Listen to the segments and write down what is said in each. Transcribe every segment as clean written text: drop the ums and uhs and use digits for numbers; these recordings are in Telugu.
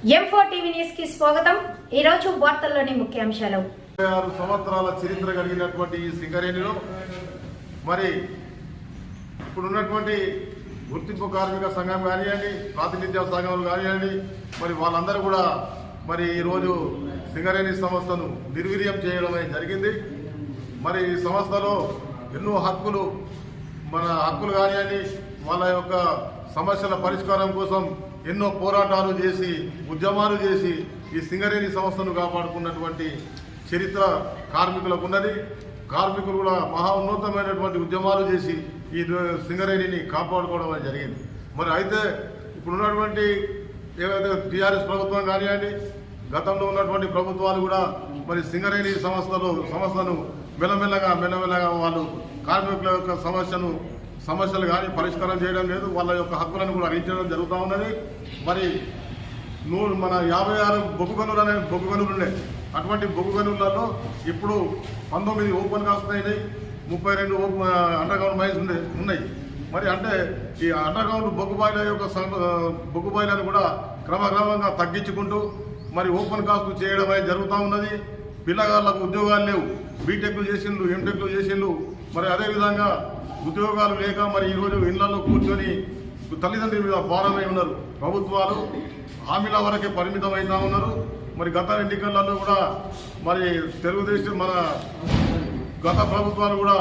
M4 టీవీ న్యూస్ కి స్వాగతం। ఈ రోజు వార్తల్లోని ముఖ్యాంశాలు 6 సంవత్సరాల చరిత్ర కలిగినటువంటి ఈ సింగరేణిలో మరి ఇప్పుడున్నటువంటి గుర్తింపు కార్మిక సంఘం కానివ్వండి, ప్రాతినిధ్య సంఘాలు కానివ్వండి, మరి వాళ్ళందరూ కూడా మరి ఈరోజు సింగరేణి సంస్థను నిర్వీర్యం చేయడం జరిగింది। మరి ఈ సంస్థలో ఎన్నో హక్కులు కానివ్వండి, వాళ్ళ యొక్క సమస్యల పరిష్కారం కోసం ఎన్నో పోరాటాలు చేసి ఉద్యమాలు చేసి ఈ సింగరేణి సంస్థను కాపాడుకున్నటువంటి చరిత్ర కార్మికులకు ఉన్నది। కార్మికులు కూడా మహా ఉన్నతమైనటువంటి ఉద్యమాలు చేసి ఈ సింగరేణిని కాపాడుకోవడం జరిగింది। మరి అయితే ఇప్పుడున్నటువంటి ఏవైతే టీఆర్ఎస్ ప్రభుత్వం కానివ్వండి, గతంలో ఉన్నటువంటి ప్రభుత్వాలు కూడా మరి సింగరేణి సంస్థను మెల్లమెల్లగా వాళ్ళు కార్మికుల యొక్క సమస్యలు కానీ పరిష్కారం చేయడం లేదు, వాళ్ళ యొక్క హక్కులను కూడా హరించడం జరుగుతూ ఉన్నది। మరి మన 56 బొగ్గు గనులు ఉన్నాయి। అటువంటి బొగ్గు గనులలో ఇప్పుడు 19 ఓపెన్ కాస్ట్ అయినాయి, 32 అండర్ గ్రౌండ్ మైన్స్ ఉన్నాయి। మరి అంటే ఈ అండర్ గ్రౌండ్ బొగ్గు బాయిలను కూడా క్రమక్రమంగా తగ్గించుకుంటూ మరి ఓపెన్ కాస్ట్ చేయడం అనేది జరుగుతూ ఉన్నది। పిల్లగాళ్ళకు ఉద్యోగాలు లేవు, బీటెక్లు చేసిండ్రు, ఎంటెక్లు చేసిండ్రు। మరి అదేవిధంగా ఉద్యోగాలు లేక మరి ఈరోజు ఇళ్లలో కూర్చొని తల్లిదండ్రుల మీద భారమై ఉన్నారు। ప్రభుత్వాలు హామీల వరకే పరిమితం అవుతా ఉన్నారు। మరి గత ఎన్నికలలో కూడా మరి తెలుగుదేశం గత ప్రభుత్వాలు కూడా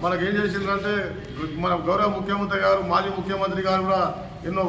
మనకేం చేసిందంటే మన గౌరవ ముఖ్యమంత్రి గారు, మాజీ ముఖ్యమంత్రి గారు కూడా ఎన్నో